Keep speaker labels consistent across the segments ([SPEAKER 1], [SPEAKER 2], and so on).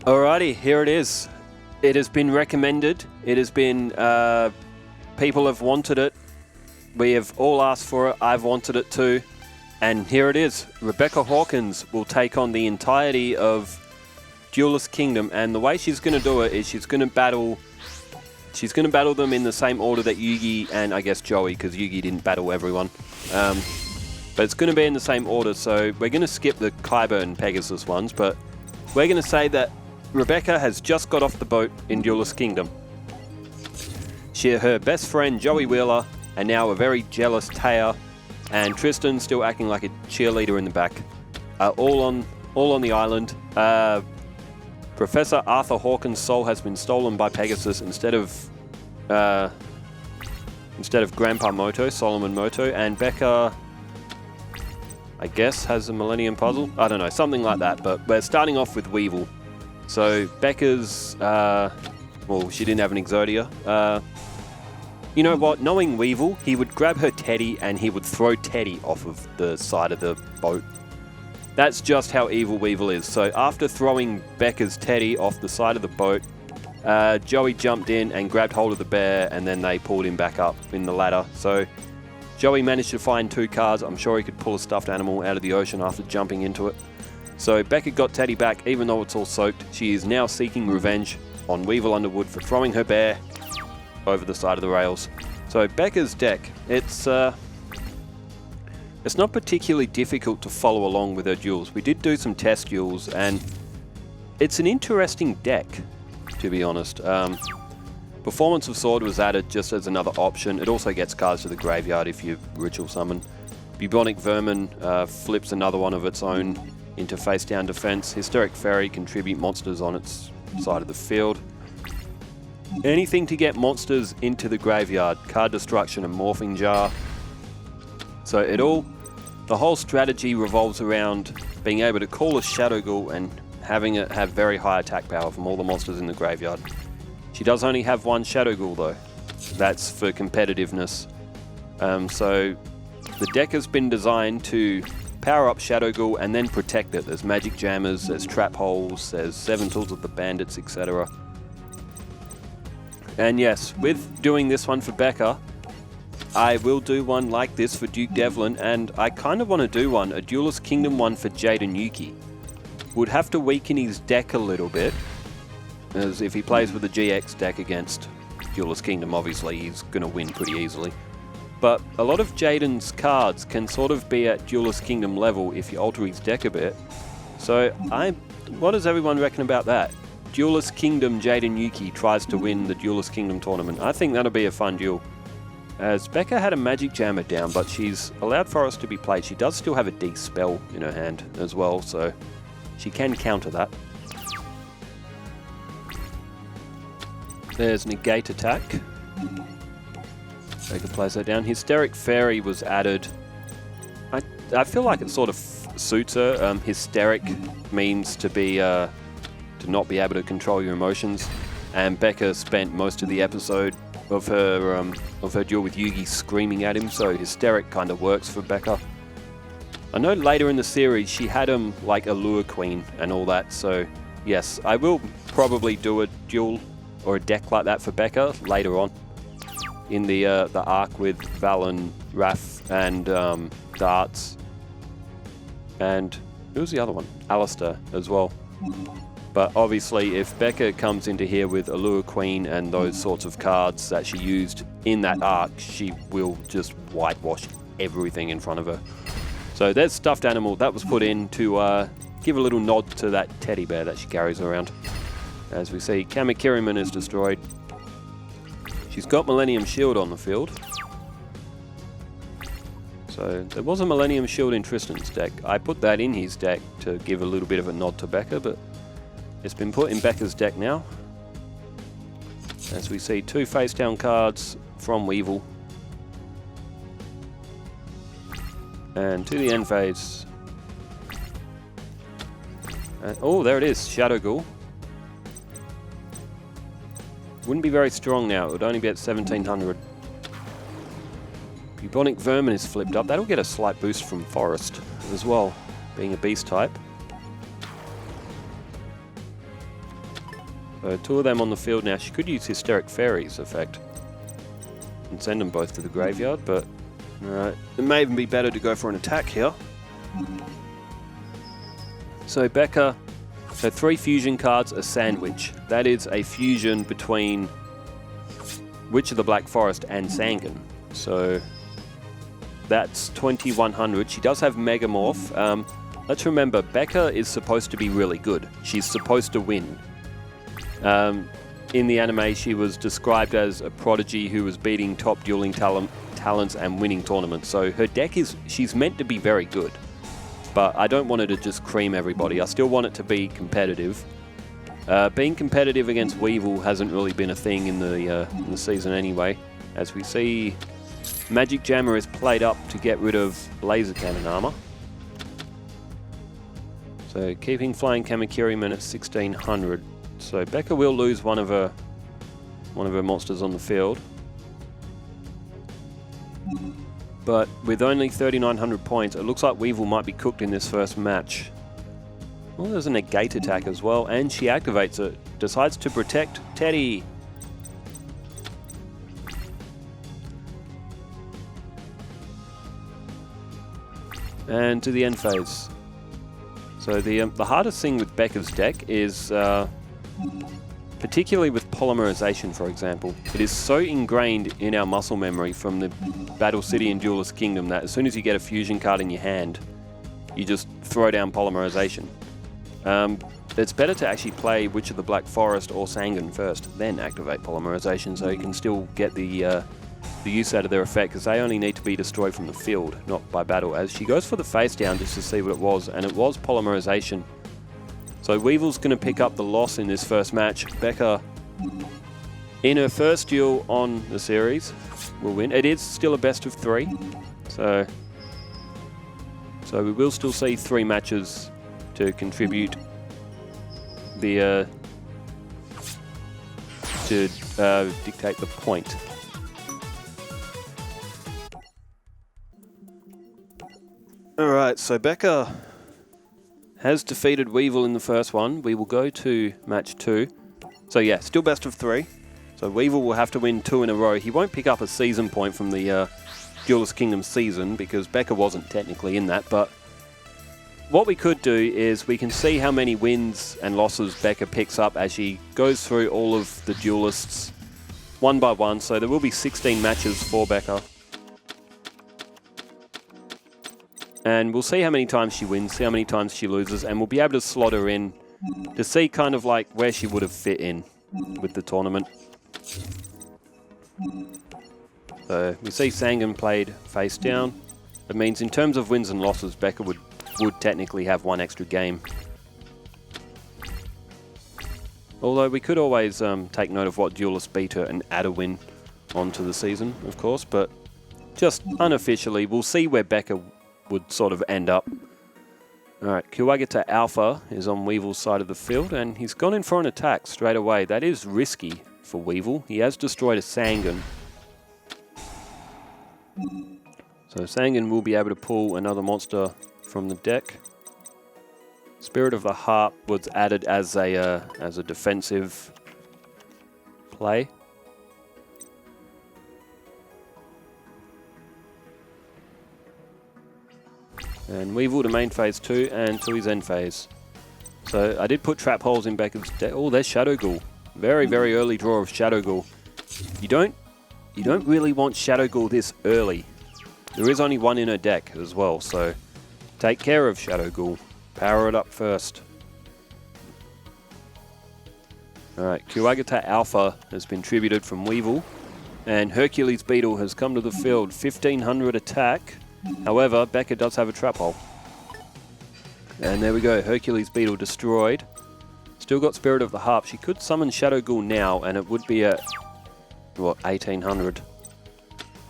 [SPEAKER 1] Alrighty, here it is. It has been recommended. It has been, people have wanted it. We have all asked for it. I've wanted it too. And here it is. Rebecca Hawkins will take on the entirety of Duelist Kingdom. And the way she's going to do it is she's going to battle them in the same order that Yugi and I guess Joey, because Yugi didn't battle everyone. But it's going to be in the same order. So we're going to skip the Kyber and Pegasus ones, but we're going to say that Rebecca has just got off the boat in Duelist Kingdom. Her best friend Joey Wheeler, and now a very jealous Taya, and Tristan still acting like a cheerleader in the back, all on the island. Professor Arthur Hawkins' soul has been stolen by Pegasus instead of Grandpa Moto, Solomon Moto, and Becca, I guess, has a Millennium Puzzle. I don't know, something like that. But we're starting off with Weevil. So Becca's, well, she didn't have an Exodia. You know what? Knowing Weevil, he would grab her teddy and he would throw Teddy off of the side of the boat. That's just how evil Weevil is. So after throwing Becca's teddy off the side of the boat, Joey jumped in and grabbed hold of the bear, and then they pulled him back up in the ladder. So Joey managed to find 2 cards. I'm sure he could pull a stuffed animal out of the ocean after jumping into it. So Becca got Teddy back, even though it's all soaked. She is now seeking revenge on Weevil Underwood for throwing her bear over the side of the rails. So Becca's deck, it's not particularly difficult to follow along with her duels. We did do some test duels, and it's an interesting deck, to be honest. Performance of Sword was added just as another option. It also gets cards to the graveyard if you ritual summon. Bubonic Vermin flips another one of its own into face-down defense. Hysteric Fairy contribute monsters on its side of the field. Anything to get monsters into the graveyard. Card Destruction and Morphing Jar. So the whole strategy revolves around being able to call a Shadow Ghoul and having it have very high attack power from all the monsters in the graveyard. She does only have 1 Shadow Ghoul though. That's for competitiveness. So the deck has been designed to power up Shadow Ghoul and then protect it. There's Magic Jammers, there's Trap Holes, there's 7 Tools of the Bandits, etc. And yes, with doing this one for Becca, I will do one like this for Duke Devlin, and I kind of want to do a Duelist Kingdom one for Jaden Yuki. Would have to weaken his deck a little bit, as if he plays with a GX deck against Duelist Kingdom, obviously he's going to win pretty easily. But a lot of Jaden's cards can sort of be at Duelist Kingdom level if you alter his deck a bit. So what does everyone reckon about that? Duelist Kingdom Jaden Yuki tries to win the Duelist Kingdom tournament. I think that'll be a fun duel. As Becca had a Magic Jammer down, but she's allowed Forest to be played. She does still have a D-Spell in her hand as well, so she can counter that. There's Negate Attack. Becca plays that down. Hysteric Fairy was added. I feel like it sort of suits her. Hysteric means to be to not be able to control your emotions, and Becca spent most of the episode of her duel with Yugi screaming at him, so Hysteric kind of works for Becca. I know later in the series she had him like a Lure Queen and all that, so yes, I will probably do a duel or a deck like that for Becca later on in the arc with Valen, Raph, and Darts, and who was the other one? Alistair as well. But obviously, if Becca comes into here with Allure Queen and those sorts of cards that she used in that arc, she will just whitewash everything in front of her. So there's Stuffed Animal. That was put in to give a little nod to that teddy bear that she carries around. As we see, Kamakiriman is destroyed. She's got Millennium Shield on the field. So there was a Millennium Shield in Tristan's deck. I put that in his deck to give a little bit of a nod to Becca, but it's been put in Becca's deck now. As we see 2 face-down cards from Weevil. And to the end phase. Oh, there it is, Shadow Ghoul. Wouldn't be very strong now, it would only be at 1700. Bubonic Vermin is flipped up. That'll get a slight boost from Forest as well, being a beast type. So 2 of them on the field now. She could use Hysteric Fairy's effect and send them both to the graveyard, but it may even be better to go for an attack here. So Becca, so 3 fusion cards, a sandwich. That is a fusion between Witch of the Black Forest and Sangan. So that's 2100. She does have Megamorph. Let's remember, Becca is supposed to be really good. She's supposed to win. In the anime, she was described as a prodigy who was beating top dueling talents and winning tournaments. So her deck she's meant to be very good. But I don't want her to just cream everybody. I still want it to be competitive. Being competitive against Weevil hasn't really been a thing in the season anyway. As we see, Magic Jammer is played up to get rid of Laser Cannon Armor. So keeping Flying Kamakiriman at 1600. So Becca will lose one of her monsters on the field. But with only 3,900 points, it looks like Weevil might be cooked in this first match. Well, there's a negate attack as well, and she activates it. Decides to protect Teddy. And to the end phase. So the hardest thing with Becca's deck is, particularly with polymerization, for example, it is so ingrained in our muscle memory from the Battle City and Duelist Kingdom that as soon as you get a fusion card in your hand, you just throw down polymerization. It's better to actually play Witch of the Black Forest or Sangan first, then activate polymerization, so you can still get the use out of their effect, because they only need to be destroyed from the field, not by battle. As she goes for the face down just to see what it was, and it was polymerization. So Weevil's going to pick up the loss in this first match. Becca, in her first duel on the series, will win. It is still a best of 3, so we will still see 3 matches to contribute to dictate the point. Alright, so Becca has defeated Weevil in the first one. We will go to match 2. So yeah, still best of 3. So Weevil will have to win 2 in a row. He won't pick up a season point from the Duelist Kingdom season because Becca wasn't technically in that, but what we could do is we can see how many wins and losses Becca picks up as she goes through all of the duelists one by one. So there will be 16 matches for Becca. And we'll see how many times she wins, see how many times she loses, and we'll be able to slot her in to see kind of like where she would have fit in with the tournament. So we see Sangan played face down. That means in terms of wins and losses, Becca would technically have 1 extra game. Although we could always take note of what duelist beat her and add a win onto the season, of course, but just unofficially, we'll see where Becca would sort of end up. Alright, Kuwagata Alpha is on Weevil's side of the field, and he's gone in for an attack straight away. That is risky for Weevil. He has destroyed a Sangan. So Sangan will be able to pull another monster from the deck. Spirit of the Harp was added as a defensive play. And Weevil to main phase 2 and to his end phase. So I did put trap holes in Becca's deck. Oh, there's Shadow Ghoul. Very, very early draw of Shadow Ghoul. You don't really want Shadow Ghoul this early. There is only 1 in her deck as well, so take care of Shadow Ghoul. Power it up first. Alright, Kuwagata Alpha has been tributed from Weevil, and Hercules Beetle has come to the field. 1500 attack. However, Becca does have a trap hole. And there we go, Hercules Beetle destroyed. Still got Spirit of the Harp. She could summon Shadow Ghoul now, and it would be at, what, 1800.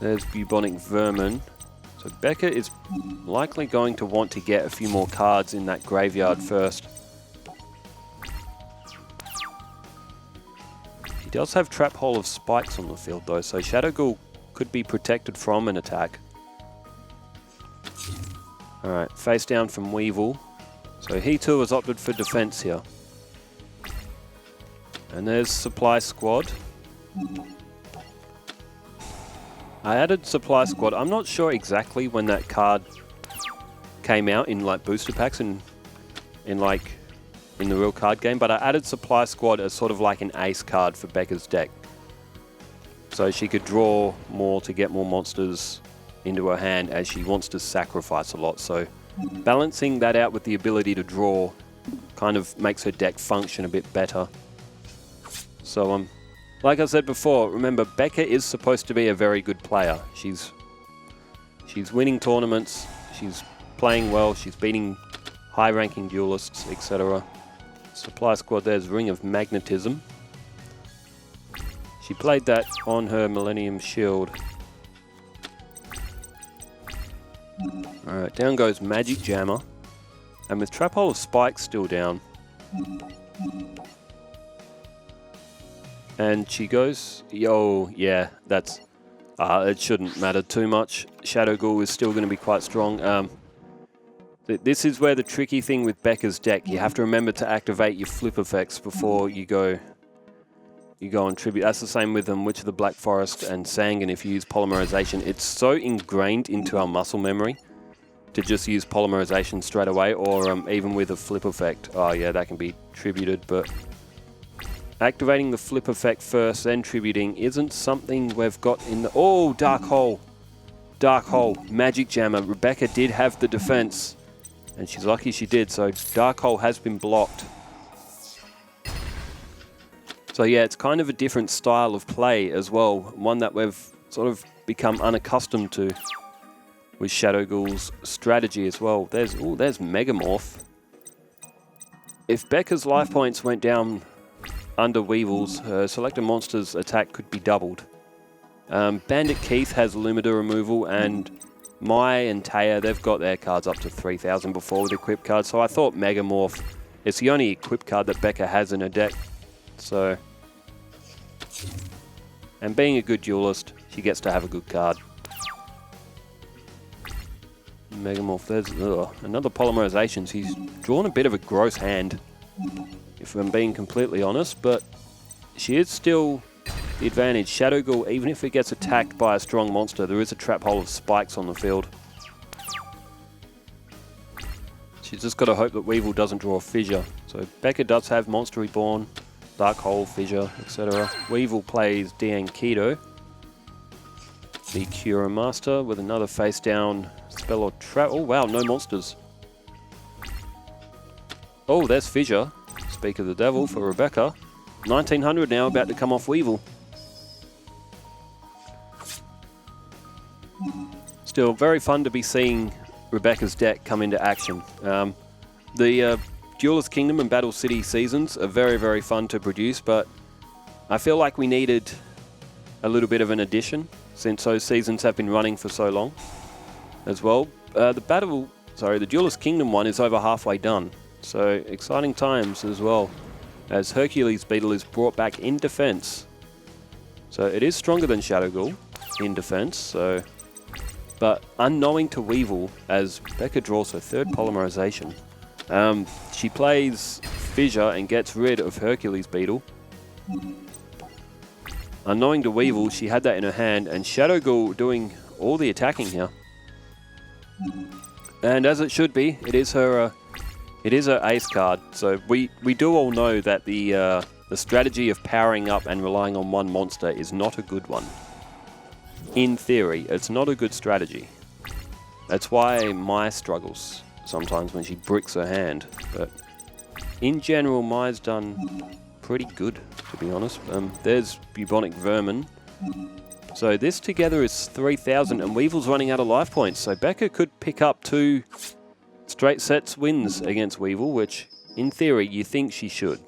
[SPEAKER 1] There's Bubonic Vermin. So Becca is likely going to want to get a few more cards in that graveyard first. She does have Trap Hole of Spikes on the field though, so Shadow Ghoul could be protected from an attack. Alright, face down from Weevil. So he too has opted for defense here. And there's Supply Squad. I added Supply Squad. I'm not sure exactly when that card came out in like booster packs in the real card game, but I added Supply Squad as sort of like an ace card for Becca's deck. So she could draw more to get more monsters into her hand as she wants to sacrifice a lot. So balancing that out with the ability to draw kind of makes her deck function a bit better. So like I said before, remember Becca is supposed to be a very good player. She's winning tournaments, she's playing well, she's beating high-ranking duelists, etc. Supply Squad, there's Ring of Magnetism. She played that on her Millennium Shield. Alright, down goes Magic Jammer. And with Trap Hole of Spikes still down. And she goes, yo, yeah, that's... it shouldn't matter too much. Shadow Ghoul is still going to be quite strong. This is where the tricky thing with Becca's deck, you have to remember to activate your flip effects before you go on tribute. That's the same with Witch of the Black Forest and Sangan if you use Polymerization. It's so ingrained into our muscle memory to just use Polymerization straight away, or even with a flip effect. Oh yeah, that can be tributed, but activating the flip effect first, then tributing isn't something we've got in the... Oh, Dark Hole. Dark Hole, Magic Jammer. Rebecca did have the defense, and she's lucky she did, so Dark Hole has been blocked. So yeah, it's kind of a different style of play as well, one that we've sort of become unaccustomed to with Shadow Ghoul's strategy as well. There's Megamorph. If Becca's life points went down under Weevil's, her selected monster's attack could be doubled. Bandit Keith has Lumida removal, and Mai and Taya, they've got their cards up to 3,000 before with equip cards, so I thought Megamorph is the only equip card that Becca has in her deck. So, and being a good duelist, she gets to have a good card. Megamorph, there's another Polymerization. He's drawn a bit of a gross hand, if I'm being completely honest, but she is still the advantage. Shadow Ghoul, even if it gets attacked by a strong monster, there is a Trap Hole of Spikes on the field. She's just got to hope that Weevil doesn't draw a Fissure. So Becca does have Monster Reborn, Dark Hole, Fissure, etc. Weevil plays Diankido, the Cura Master, with another face down spell or trap. Oh wow, no monsters. Oh, there's Fissure. Speak of the Devil for Rebecca. 1900 now, about to come off Weevil. Still very fun to be seeing Rebecca's deck come into action. The Duelist Kingdom and Battle City seasons are very, very fun to produce, but I feel like we needed a little bit of an addition since those seasons have been running for so long as well. The Duelist Kingdom one is over halfway done, so exciting times as well, as Hercules Beetle is brought back in defense. So it is stronger than Shadow Ghoul in defense, but unknowing to Weevil, as Becca draws her third Polymerization, she plays Fissure and gets rid of Hercules Beetle. Unknowing to Weevil, she had that in her hand, and Shadow Ghoul doing all the attacking here. And as it should be, it is her ace card. So we do all know that the strategy of powering up and relying on one monster is not a good one. In theory, it's not a good strategy. That's why Mai struggles sometimes when she bricks her hand. But in general, Mai's done pretty good, to be honest. There's Bubonic Vermin. So this together is 3,000, and Weevil's running out of life points. So Becca could pick up 2 straight sets wins against Weevil, which in theory you think she should.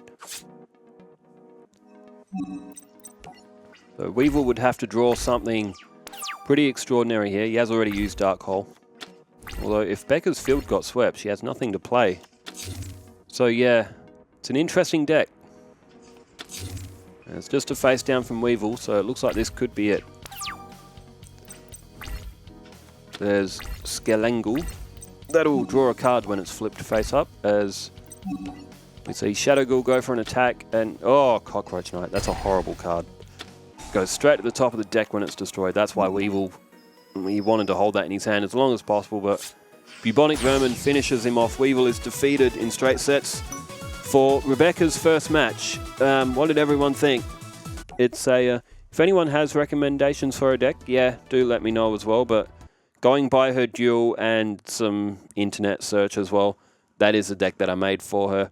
[SPEAKER 1] So Weevil would have to draw something pretty extraordinary here. He has already used Dark Hole. Although if Becca's field got swept, she has nothing to play. So yeah, it's an interesting deck. And it's just a face down from Weevil, so it looks like this could be it. There's Skelengul. That'll draw a card when it's flipped face up, as We see Shadow Ghoul go for an attack, and oh, Cockroach Knight. That's a horrible card. Goes straight to the top of the deck when it's destroyed. That's why Weevil, he wanted to hold that in his hand as long as possible, but Bubonic Vermin finishes him off. Weevil is defeated in straight sets. For Rebecca's first match, what did everyone think? It's a, if anyone has recommendations for a deck, yeah, do let me know as well, but going by her duel and some internet search as well, that is the deck that I made for her.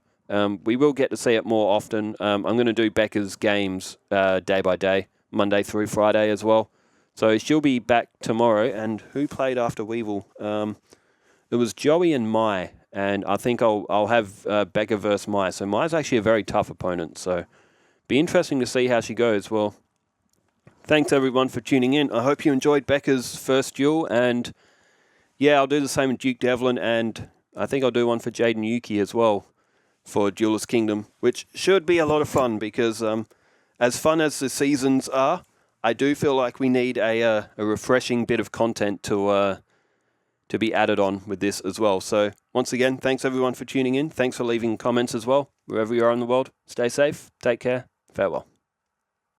[SPEAKER 1] We will get to see it more often. I'm going to do Becca's games day by day, Monday through Friday as well. So she'll be back tomorrow. And who played after Weevil? It was Joey and Mai, and I think I'll have Becca versus Mai. So Mai's actually a very tough opponent, so be interesting to see how she goes. Well, thanks everyone for tuning in. I hope you enjoyed Becca's first duel, and yeah, I'll do the same with Duke Devlin, and I think I'll do one for Jaden Yuki as well for Duelist Kingdom, which should be a lot of fun because as fun as the seasons are, I do feel like we need a refreshing bit of content to be added on with this as well. So once again, thanks everyone for tuning in. Thanks for leaving comments as well. Wherever you are in the world, stay safe, take care, farewell.